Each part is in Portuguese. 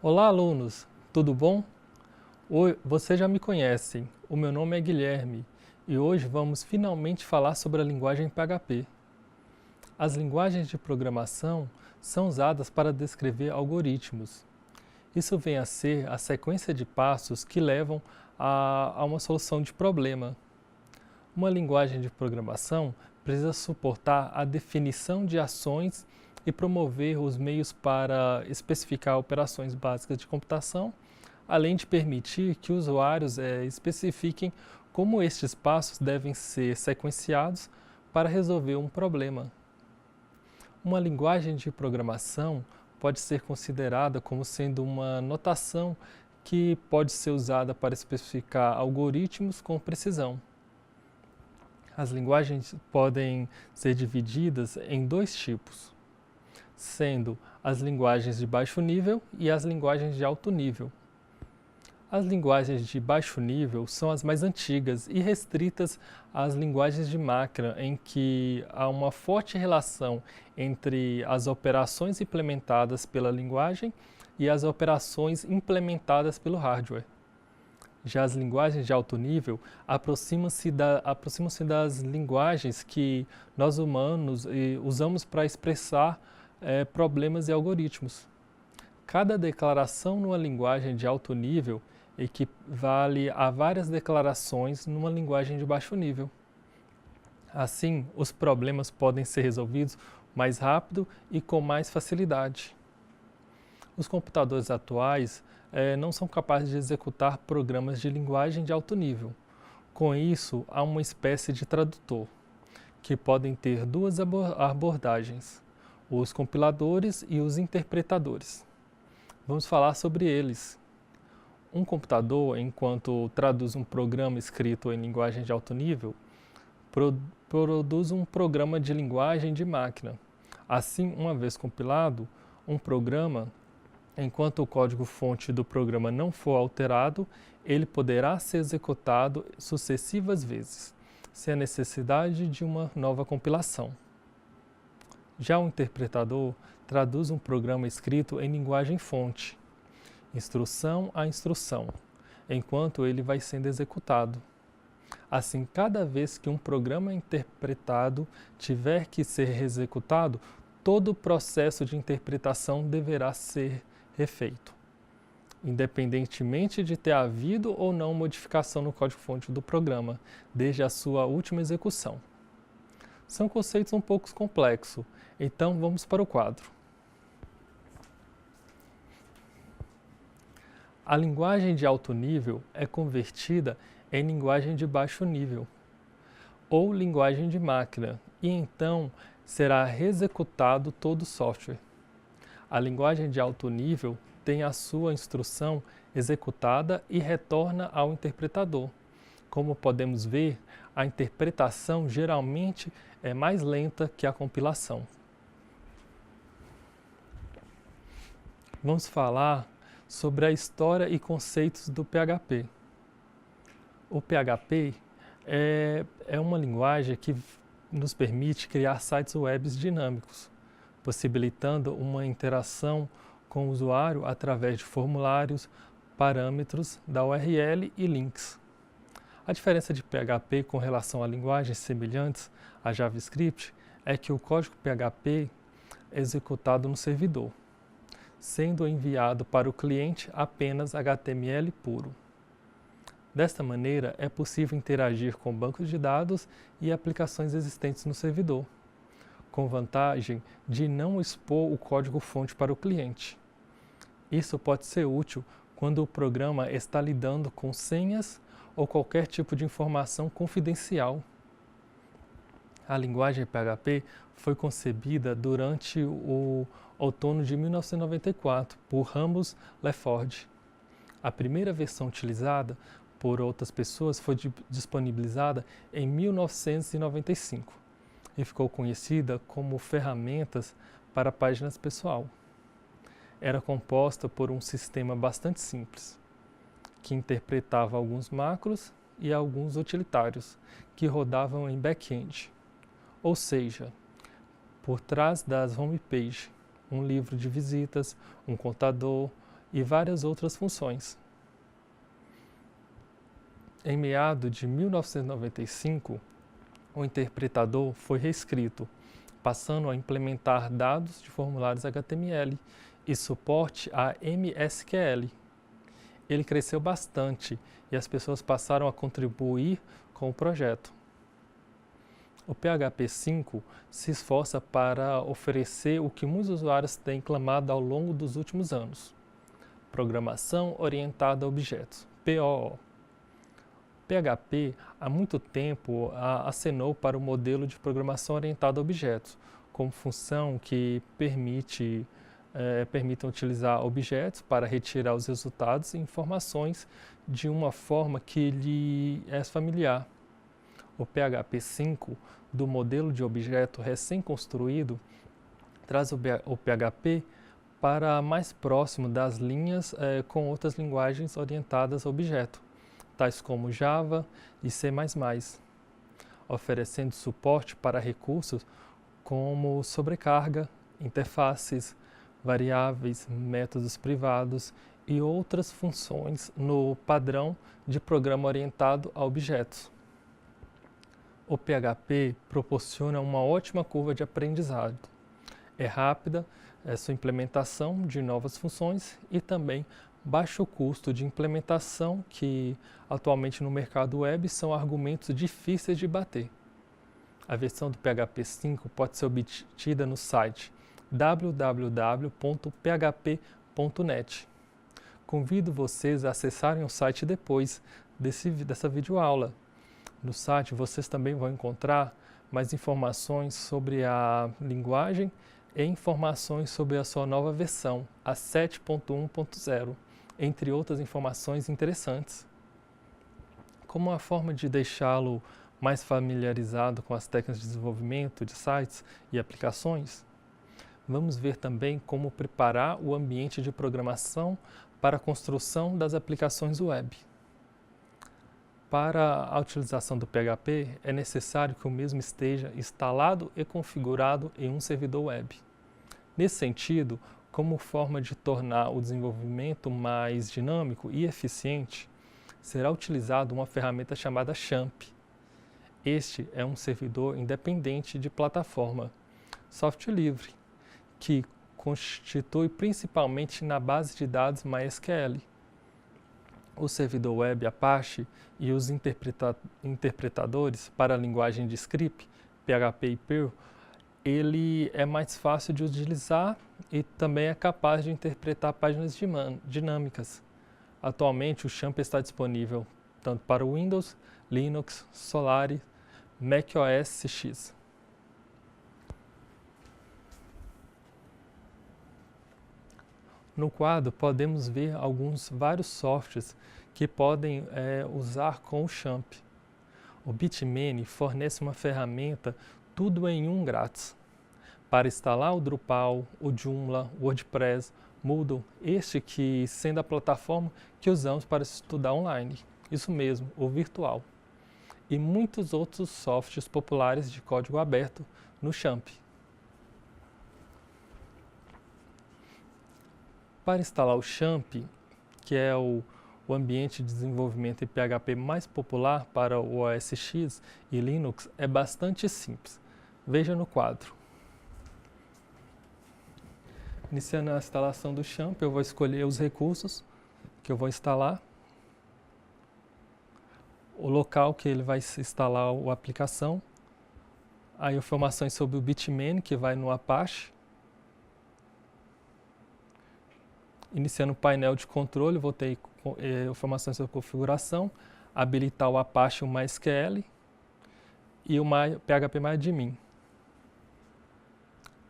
Olá, alunos! Tudo bom? Oi, vocês já me conhecem. O meu nome é Guilherme e hoje vamos finalmente falar sobre a linguagem PHP. As linguagens de programação são usadas para descrever algoritmos. Isso vem a ser a sequência de passos que levam a uma solução de problema. Uma linguagem de programação precisa suportar a definição de ações e promover os meios para especificar operações básicas de computação, além de permitir que usuários especifiquem como estes passos devem ser sequenciados para resolver um problema. Uma linguagem de programação pode ser considerada como sendo uma notação que pode ser usada para especificar algoritmos com precisão. As linguagens podem ser divididas em dois tipos, sendo as linguagens de baixo nível e as linguagens de alto nível. As linguagens de baixo nível são as mais antigas e restritas às linguagens de máquina, em que há uma forte relação entre as operações implementadas pela linguagem e as operações implementadas pelo hardware. Já as linguagens de alto nível aproximam-se das linguagens que nós humanos usamos para expressar problemas e algoritmos. Cada declaração numa linguagem de alto nível equivale a várias declarações numa linguagem de baixo nível. Assim, os problemas podem ser resolvidos mais rápido e com mais facilidade. Os computadores atuais não são capazes de executar programas de linguagem de alto nível. Com isso, há uma espécie de tradutor, que podem ter duas abordagens, os compiladores e os interpretadores. Vamos falar sobre eles. Um computador, enquanto traduz um programa escrito em linguagem de alto nível, produz um programa de linguagem de máquina. Assim, uma vez compilado, um programa, enquanto o código-fonte do programa não for alterado, ele poderá ser executado sucessivas vezes, sem a necessidade de uma nova compilação. Já o interpretador traduz um programa escrito em linguagem-fonte, instrução a instrução, enquanto ele vai sendo executado. Assim, cada vez que um programa interpretado tiver que ser executado, todo o processo de interpretação deverá ser refeito, independentemente de ter havido ou não modificação no código-fonte do programa, desde a sua última execução. São conceitos um pouco complexos, então vamos para o quadro. A linguagem de alto nível é convertida em linguagem de baixo nível, ou linguagem de máquina, e então será executado todo o software. A linguagem de alto nível tem a sua instrução executada e retorna ao interpretador. Como podemos ver, a interpretação geralmente é mais lenta que a compilação. Vamos falar sobre a história e conceitos do PHP. O PHP é uma linguagem que nos permite criar sites web dinâmicos, possibilitando uma interação com o usuário através de formulários, parâmetros da URL e links. A diferença de PHP com relação a linguagens semelhantes a JavaScript é que o código PHP é executado no servidor, sendo enviado para o cliente apenas HTML puro. Desta maneira, é possível interagir com bancos de dados e aplicações existentes no servidor, com vantagem de não expor o código-fonte para o cliente. Isso pode ser útil quando o programa está lidando com senhas ou qualquer tipo de informação confidencial. A linguagem PHP foi concebida durante o outono de 1994 por Ramos Leford. A primeira versão utilizada por outras pessoas foi disponibilizada em 1995 e ficou conhecida como ferramentas para páginas pessoal. Era composta por um sistema bastante simples, que interpretava alguns macros e alguns utilitários, que rodavam em back-end, ou seja, por trás das homepage, um livro de visitas, um contador e várias outras funções. Em meados de 1995, o interpretador foi reescrito, passando a implementar dados de formulários HTML e suporte a MSQL. Ele cresceu bastante e as pessoas passaram a contribuir com o projeto. O PHP 5 se esforça para oferecer o que muitos usuários têm clamado ao longo dos últimos anos: programação orientada a objetos, POO. PHP, há muito tempo, acenou para o modelo de programação orientada a objetos, como função que permitem utilizar objetos para retirar os resultados e informações de uma forma que lhe é familiar. O PHP 5, do modelo de objeto recém-construído, traz o PHP para mais próximo das linhas com outras linguagens orientadas a objeto, tais como Java e C++, oferecendo suporte para recursos como sobrecarga, interfaces, variáveis, métodos privados e outras funções no padrão de programa orientado a objetos. O PHP proporciona uma ótima curva de aprendizado. É rápida sua implementação de novas funções e também baixo custo de implementação, que atualmente no mercado web são argumentos difíceis de bater. A versão do PHP 5 pode ser obtida no site www.php.net. Convido vocês a acessarem o site depois dessa videoaula. No site vocês também vão encontrar mais informações sobre a linguagem e informações sobre a sua nova versão, a 7.1.0, entre outras informações interessantes. Como uma forma de deixá-lo mais familiarizado com as técnicas de desenvolvimento de sites e aplicações, vamos ver também como preparar o ambiente de programação para a construção das aplicações web. Para a utilização do PHP, é necessário que o mesmo esteja instalado e configurado em um servidor web. Nesse sentido, como forma de tornar o desenvolvimento mais dinâmico e eficiente, será utilizada uma ferramenta chamada XAMPP. Este é um servidor independente de plataforma, software livre, que constitui principalmente na base de dados MySQL. O servidor web Apache e os interpretadores para a linguagem de script, PHP e Perl, ele é mais fácil de utilizar e também é capaz de interpretar páginas dinâmicas. Atualmente o XAMPP está disponível tanto para Windows, Linux, Solaris, macOS X. No quadro podemos ver vários softwares que podem usar com o XAMPP. O Bitmain fornece uma ferramenta tudo em um grátis para instalar o Drupal, o Joomla, o WordPress, Moodle, este que sendo a plataforma que usamos para estudar online, isso mesmo, o virtual, e muitos outros softwares populares de código aberto no XAMPP. Para instalar o XAMPP, que é o ambiente de desenvolvimento em PHP mais popular para o OS X e Linux, é bastante simples. Veja no quadro. Iniciando a instalação do XAMPP, eu vou escolher os recursos que eu vou instalar, o local que ele vai instalar a aplicação, aí informações sobre o Bitmain, que vai no Apache. Iniciando o painel de controle, vou ter informações sobre configuração, habilitar o Apache, o MySQL e o PHPMyAdmin.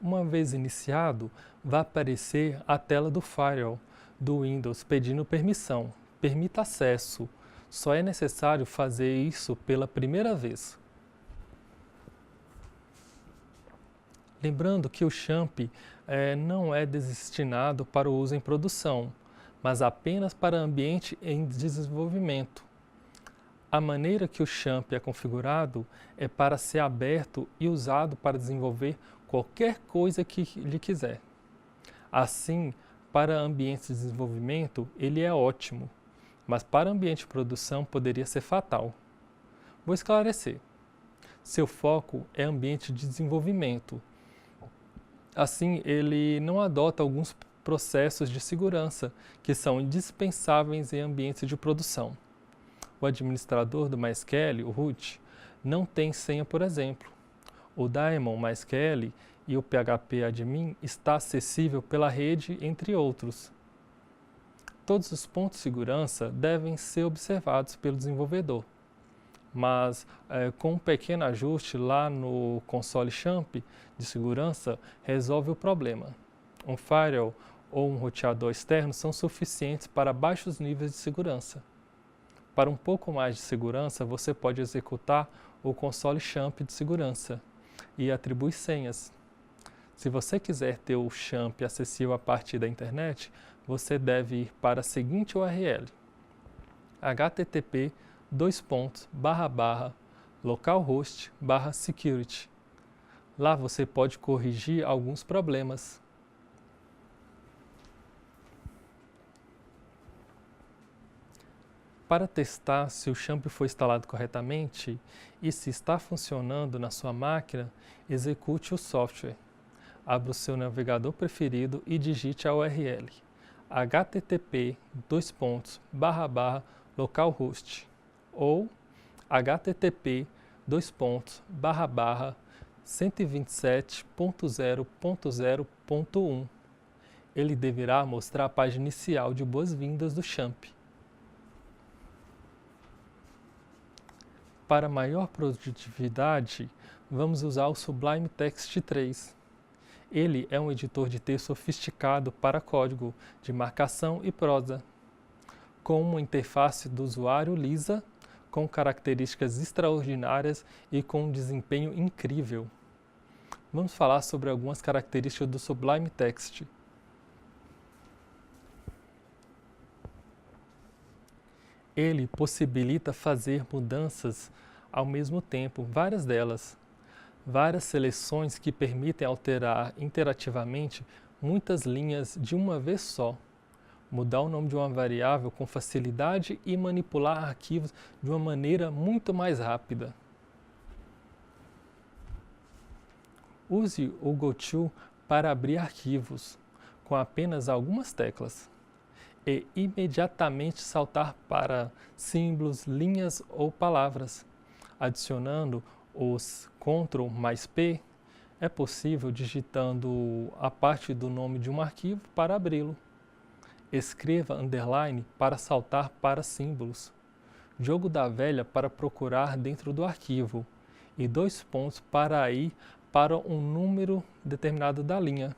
Uma vez iniciado, vai aparecer a tela do Firewall do Windows pedindo permissão. Permita acesso. Só é necessário fazer isso pela primeira vez. Lembrando que o XAMPP não é destinado para o uso em produção, mas apenas para ambiente em desenvolvimento. A maneira que o XAMPP é configurado é para ser aberto e usado para desenvolver qualquer coisa que lhe quiser. Assim, Para ambientes de desenvolvimento, ele é ótimo, mas para ambiente de produção poderia ser fatal. Vou esclarecer. Seu foco é ambiente de desenvolvimento. Assim, ele não adota alguns processos de segurança que são indispensáveis em ambientes de produção. O administrador do MySQL, o root, não tem senha, por exemplo. O daemon MySQL e o PHP admin está acessível pela rede, entre outros. Todos os pontos de segurança devem ser observados pelo desenvolvedor, mas com um pequeno ajuste lá no console XAMPP de segurança resolve o problema. Um firewall ou um roteador externo são suficientes para baixos níveis de segurança. Para um pouco mais de segurança, você pode executar o console XAMPP de segurança e atribuir senhas. Se você quiser ter o XAMPP acessível a partir da internet, você deve ir para a seguinte URL: http://localhost/security. Lá você pode corrigir alguns problemas. Para testar se o XAMPP foi instalado corretamente e se está funcionando na sua máquina, execute o software. Abra o seu navegador preferido e digite a URL http://localhost ou http://127.0.0.1. Ele deverá mostrar a página inicial de boas-vindas do XAMPP. Para maior produtividade, vamos usar o Sublime Text 3. Ele é um editor de texto sofisticado para código, de marcação e prosa, com uma interface do usuário lisa, com características extraordinárias e com um desempenho incrível. Vamos falar sobre algumas características do Sublime Text. Ele possibilita fazer mudanças ao mesmo tempo, várias delas. Várias seleções que permitem alterar interativamente muitas linhas de uma vez só, mudar o nome de uma variável com facilidade e manipular arquivos de uma maneira muito mais rápida. Use o GoTo para abrir arquivos com apenas algumas teclas e imediatamente saltar para símbolos, linhas ou palavras, adicionando os Ctrl mais P, é possível digitando a parte do nome de um arquivo para abri-lo. Escreva underline para saltar para símbolos. Jogo da velha para procurar dentro do arquivo. E 2 pontos para ir para um número determinado da linha.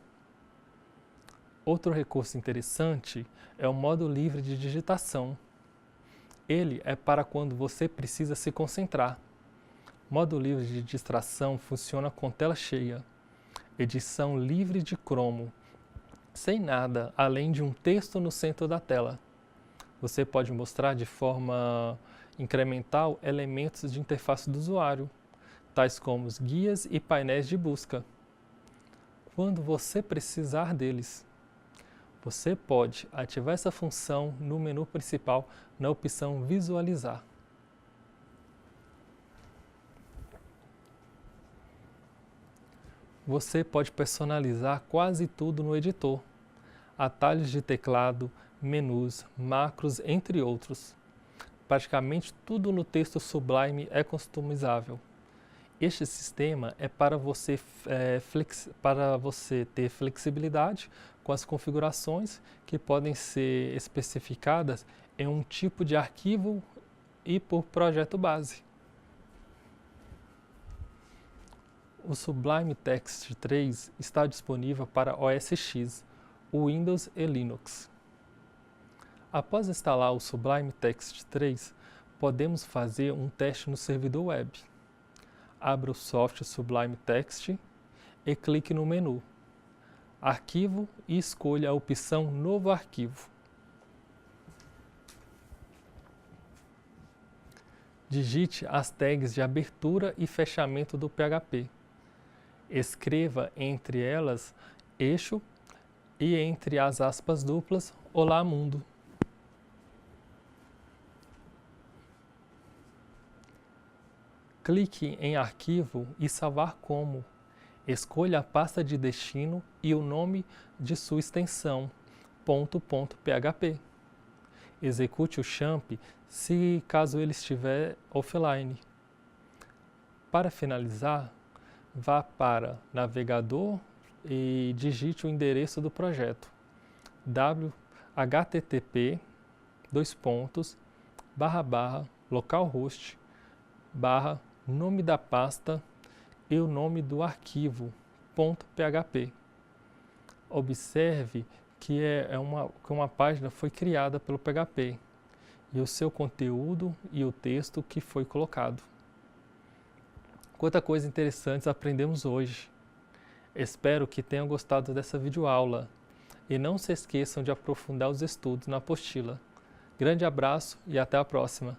Outro recurso interessante é o modo livre de digitação. Ele é para quando você precisa se concentrar. Modo livre de distração funciona com tela cheia. Edição livre de cromo, sem nada além de um texto no centro da tela. Você pode mostrar de forma incremental elementos de interface do usuário, tais como os guias e painéis de busca. Quando você precisar deles, você pode ativar essa função no menu principal na opção Visualizar. Você pode personalizar quase tudo no editor. Atalhos de teclado, menus, macros, entre outros. Praticamente tudo no texto Sublime é customizável. Este sistema é para você ter flexibilidade com as configurações que podem ser especificadas em um tipo de arquivo e por projeto base. O Sublime Text 3 está disponível para OS X, Windows e Linux. Após instalar o Sublime Text 3, podemos fazer um teste no servidor web. Abra o software Sublime Text e clique no menu Arquivo e escolha a opção Novo Arquivo. Digite as tags de abertura e fechamento do PHP. Escreva entre elas eixo e entre as aspas duplas, Olá Mundo. Clique em Arquivo e Salvar como. Escolha a pasta de destino e o nome de sua extensão, .php. Execute o XAMPP caso ele estiver offline. Para finalizar, vá para Navegador e digite o endereço do projeto http://localhost /nome da pasta e o nome do arquivo .php. Observe que uma página foi criada pelo PHP e o seu conteúdo e o texto que foi colocado. Quanta coisa interessante aprendemos hoje. Espero que tenham gostado dessa videoaula e não se esqueçam de aprofundar os estudos na apostila. Grande abraço e até a próxima!